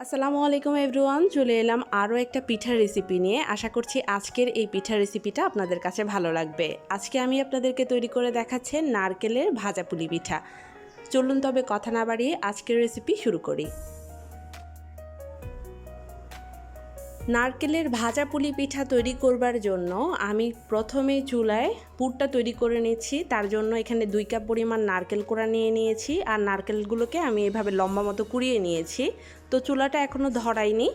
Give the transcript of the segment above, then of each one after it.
আসসালামু আলাইকুম এভরিওয়ান, চলে এলাম আরও একটা পিঠার রেসিপি নিয়ে। আশা করছি আজকের এই পিঠার রেসিপিটা আপনাদের কাছে ভালো লাগবে। আজকে আমি আপনাদেরকে তৈরি করে দেখাচ্ছি নারকেলের ভাজা পুলি পিঠা। চলুন তবে কথা না বাড়িয়ে আজকের রেসিপি শুরু করি। নারকেলের ভাজা পুলি পিঠা তৈরি করবার জন্য আমি প্রথমে চুলায় পুরটা তৈরি করে নিচ্ছি। তার জন্য এখানে 2 কাপ পরিমাণ নারকেল কোড়া নিয়ে নিয়েছি, আর নারকেলগুলোকে আমি এভাবে লম্বা মতো কুড়িয়ে নিয়েছি। তো চুলাটা এখনও ধরাইনি।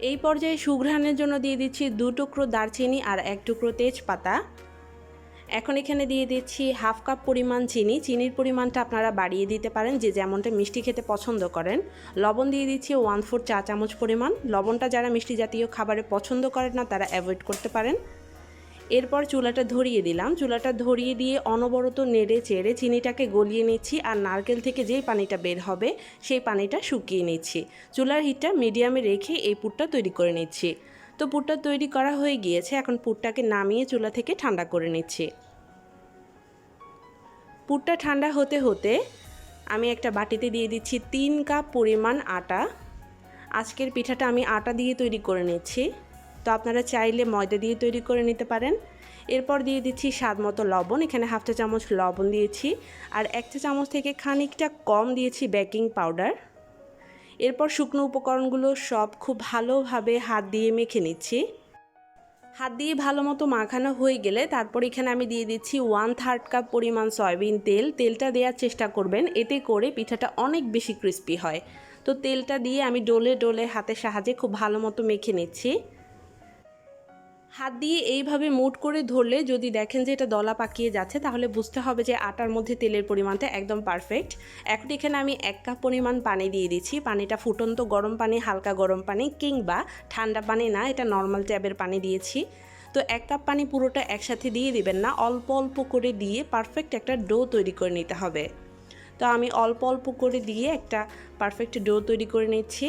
এই পর্যায়ে সুঘ্রাণের জন্য দিয়ে দিচ্ছি 2 টুকরো দারচিনি আর 1 টুকরো তেজপাতা। এখন এখানে দিয়ে দিচ্ছি হাফ কাপ পরিমাণ চিনি। চিনির পরিমাণটা আপনারা বাড়িয়ে দিতে পারেন, যে যেমনটা মিষ্টি খেতে পছন্দ করেন। লবণ দিয়ে দিচ্ছি 1/4 চা চামচ পরিমাণ। লবণটা যারা মিষ্টি জাতীয় খাবারে পছন্দ করেন না তারা অ্যাভয়েড করতে পারেন। এরপর চুলাটা ধরিয়ে দিলাম। চুলাটা ধরিয়ে দিয়ে অনবরত নেড়ে চেড়ে চিনিটাকে গলিয়ে নিচ্ছি, আর নারকেল থেকে যেই পানিটা বের হবে সেই পানিটা শুকিয়ে নিচ্ছি। চুলার হিটটা মিডিয়ামে রেখে এই পুরটা তৈরি করে নিচ্ছি। তো পুরটা তৈরি করা হয়ে গিয়েছে। এখন পুরটাকে নামিয়ে চুলা থেকে ঠান্ডা করে নিচ্ছি। পুরটা ঠান্ডা হতে হতে আমি একটা বাটিতে দিয়ে দিচ্ছি 3 কাপ পরিমাণ আটা। আজকের পিঠাটা আমি আটা দিয়ে তৈরি করে নিচ্ছি, তো আপনারা চাইলে ময়দা দিয়ে তৈরি করে নিতে পারেন। এরপর দিয়ে দিচ্ছি স্বাদ মতো লবণ। এখানে হাফ চা চামচ লবণ দিয়েছি, আর 1 চা চামচ থেকে খানিকটা কম দিয়েছি বেকিং পাউডার। এরপর শুকনো উপকরণগুলো সব খুব ভালোভাবে হাত দিয়ে মেখে নিচ্ছি। হাত দিয়ে ভালো মতো মাখানো হয়ে গেলে তারপর এখানে আমি দিয়ে দিচ্ছি 1/3 কাপ পরিমাণ সয়াবিন তেল। তেলটা দেওয়ার চেষ্টা করবেন, এতে করে পিঠাটা অনেক বেশি ক্রিস্পি হয়। তো তেলটা দিয়ে আমি ডলে ডলে হাতের সাহায্যে খুব ভালো মতো মেখে নিচ্ছি। হাত দিয়ে এইভাবে মুঠ করে ধরলে যদি দেখেন যে এটা দলা পাকিয়ে যাচ্ছে, তাহলে বুঝতে হবে যে আটার মধ্যে তেলের পরিমাণটা একদম পারফেক্ট। এখন এখানে আমি 1 কাপ পরিমাণ পানি দিয়ে দিচ্ছি। পানিটা ফুটন্ত গরম পানি, হালকা গরম পানি কিংবা ঠান্ডা পানি না, এটা নর্মাল ট্যাপের পানি দিয়েছি। তো 1 কাপ পানি পুরোটা একসাথে দিয়ে দিবেন না, অল্প অল্প করে দিয়ে পারফেক্ট একটা ডো তৈরি করে নিতে হবে। তো আমি অল্প অল্প করে দিয়ে একটা পারফেক্ট ডো তৈরি করে নিচ্ছি।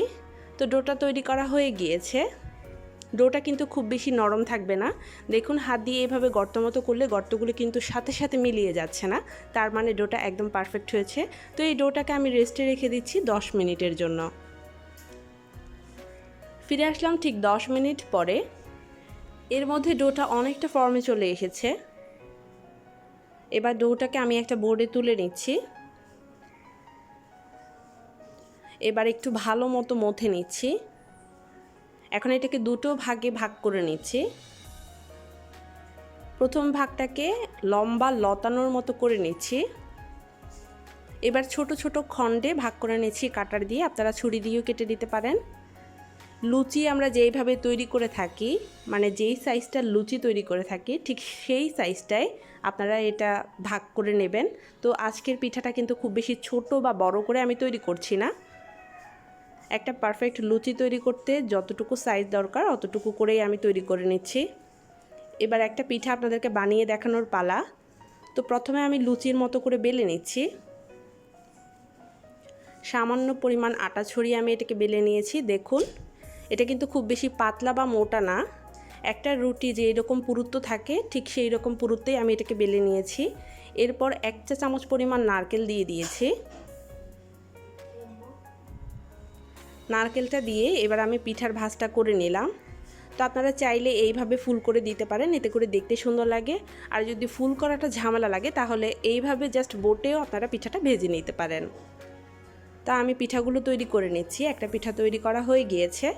তো ডোটা তৈরি করা হয়ে গিয়েছে। ডোটা কিন্তু খুব বেশি নরম থাকবে না। দেখুন হাত দিয়ে এভাবে গর্ত মতো করলে গর্তগুলো কিন্তু সাথে সাথে মিলিয়ে যাচ্ছে না, তার মানে ডোটা একদম পারফেক্ট হয়েছে। তো এই ডোটাকে আমি রেস্টে রেখে দিচ্ছি 10 মিনিটের জন্য। ফিরে আসলাম ঠিক 10 মিনিট পরে। এর মধ্যে ডোটা অনেকটা ফর্মে চলে এসেছে। এবার ডোটাকে আমি একটা বোর্ডে তুলে নিচ্ছি। এবার একটু ভালো মতো মথে নিচ্ছি। এখন এটাকে দুটো ভাগে ভাগ করে নিচ্ছি। প্রথম ভাগটাকে লম্বা লতানোর মতো করে নিচ্ছি। এবার ছোট ছোট খণ্ডে ভাগ করে নিচ্ছি কাটার দিয়ে, আপনারা ছুরি দিয়েও কেটে দিতে পারেন। লুচি আমরা যেইভাবে তৈরি করে থাকি, মানে যেই সাইজটা লুচি তৈরি করে থাকি ঠিক সেই সাইজটাই আপনারা এটা ভাগ করে নেবেন। তো আজকের পিঠাটা কিন্তু খুব বেশি ছোট বা বড় করে আমি তৈরি করছি না। একটা পারফেক্ট লুচি তৈরি করতে যতটুকু সাইজ দরকার অতটুকু করেই আমি তৈরি করে নিচ্ছি। এবার একটা পিঠা আপনাদেরকে বানিয়ে দেখানোর পালা। তো প্রথমে আমি লুচির মতো করে বেলে নিচ্ছি। সামান্য পরিমাণ আটা ছড়িয়ে আমি এটাকে বেলে নিয়েছি। দেখুন এটা কিন্তু খুব বেশি পাতলা বা মোটা না, একটা রুটি যে এরকম পুরুত্ব থাকে ঠিক সেই রকম পুরুত্বেই আমি এটাকে বেলে নিয়েছি। এরপর 1 চা চামচ পরিমাণ নারকেল দিয়ে দিয়েছি। নারকেলটা দিয়ে এবার আমি পিঠার ভাঁজটা করে নিলাম। তো আপনারা চাইলে এইভাবে ফুল করে দিতে পারেন, এতে করে দেখতে সুন্দর লাগে। আর যদি ফুল করাটা ঝামেলা লাগে তাহলে এইভাবে জাস্ট বোটেও আপনারা পিঠাটা ভেজে নিতে পারেন। তা আমি পিঠাগুলো তৈরি করে নিচ্ছি। একটা পিঠা তৈরি করা হয়ে গিয়েছে,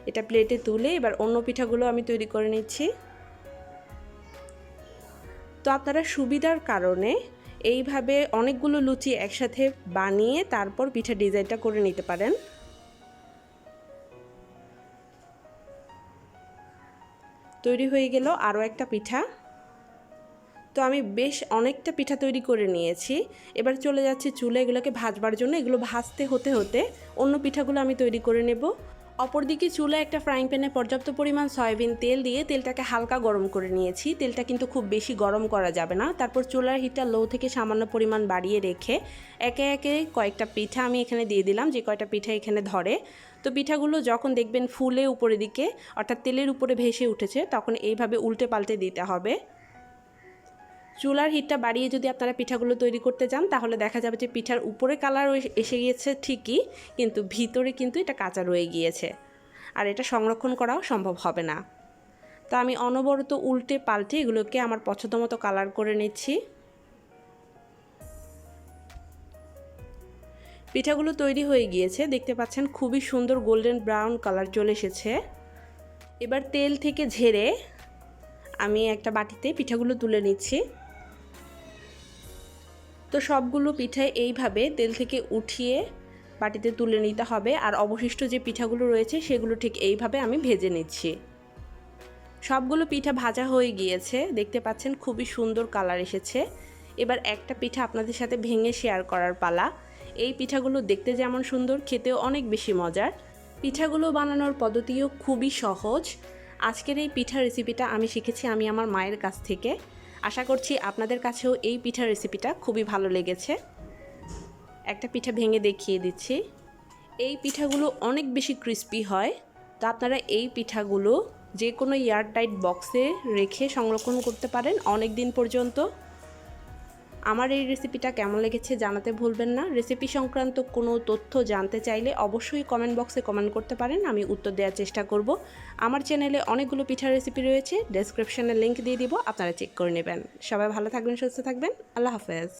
এটা প্লেটে তুলে এবার অন্য পিঠাগুলো আমি তৈরি করে নিচ্ছি। তো আপনারা সুবিধার কারণে এইভাবে অনেকগুলো লুচি একসাথে বানিয়ে তারপর পিঠা ডিজাইনটা করে নিতে পারেন। তৈরি হয়ে গেল আরও একটা পিঠা। তো আমি বেশ অনেকটা পিঠা তৈরি করে নিয়েছি। এবার চলে যাচ্ছি চুলে এগুলোকে ভাজবার জন্য। এগুলো ভাজতে হতে হতে অন্য পিঠাগুলো আমি তৈরি করে নেব। অপরদিকে চুলে একটা ফ্রাইং প্যানে পর্যাপ্ত পরিমাণ সয়াবিন তেল দিয়ে তেলটাকে হালকা গরম করে নিয়েছি। তেলটা কিন্তু খুব বেশি গরম করা যাবে না। তারপর চুলার হিটটা লো থেকে সামান্য পরিমাণ বাড়িয়ে রেখে একে একে কয়েকটা পিঠা আমি এখানে দিয়ে দিলাম, যে কয়টা পিঠা এখানে ধরে। তো পিঠাগুলো যখন দেখবেন ফুলে উপরের দিকে অর্থাৎ তেলের উপরে ভেসে উঠেছে, তখন এইভাবে উল্টে পাল্টে দিতে হবে। চুলার হিটটা বাড়িয়ে যদি আপনারা পিঠাগুলো তৈরি করতে যান তাহলে দেখা যাবে যে পিঠার উপরে কালার এসে গিয়েছে ঠিকই, কিন্তু ভিতরে কিন্তু এটা কাঁচা রয়ে গিয়েছে, আর এটা সংরক্ষণ করাও সম্ভব হবে না। তো আমি অনবরত উল্টে পাল্টে এগুলোকে আমার পছন্দ মতো কালার করে নিচ্ছি। পিঠাগুলো তৈরি হয়ে গিয়েছে, দেখতে পাচ্ছেন খুবই সুন্দর গোল্ডেন ব্রাউন কালার চলে এসেছে। এবার তেল থেকে ঝেড়ে আমি একটা বাটিতে পিঠাগুলো তুলে নিচ্ছি। তো সবগুলো পিঠাই এইভাবে তেল থেকে উঠিয়ে বাটিতে তুলে নিতে হবে, আর অবশিষ্ট যে পিঠাগুলো রয়েছে সেগুলো ঠিক এইভাবে আমি ভেজে নিচ্ছি। সবগুলো পিঠা ভাজা হয়ে গিয়েছে, দেখতে পাচ্ছেন খুবই সুন্দর কালার এসেছে। এবার একটা পিঠা আপনাদের সাথে ভেঙে শেয়ার করার পালা। এই পিঠাগুলো দেখতে যেমন সুন্দর, খেতেও অনেক বেশি মজার। পিঠাগুলো বানানোর পদ্ধতিও খুবই সহজ। আজকের এই পিঠার রেসিপিটা আমি শিখেছি আমি আমার মায়ের কাছ থেকে। আশা করছি আপনাদের কাছেও এই পিঠার রেসিপিটা খুবই ভালো লেগেছে। একটা পিঠা ভেঙে দেখিয়ে দিচ্ছি। এই পিঠাগুলো অনেক বেশি ক্রিস্পি হয়। তো আপনারা এই পিঠাগুলো যে কোনো এয়ারটাইট বক্সে রেখে সংরক্ষণ করতে পারেন অনেক দিন পর্যন্ত। আমার এই রেসিপিটা কেমন লেগেছে জানাতে ভুলবেন না। রেসিপি সংক্রান্ত কোনো তথ্য জানতে চাইলে অবশ্যই কমেন্ট বক্সে কমেন্ট করতে পারেন, আমি উত্তর দেওয়ার চেষ্টা করব। আমার চ্যানেলে অনেকগুলো পিঠার রেসিপি রয়েছে, ডেসক্রিপশনে লিংক দিয়ে দিব, আপনারা চেক করে নেবেন। সবাই ভালো থাকবেন, সুস্থ থাকবেন, আল্লাহ হাফেজ।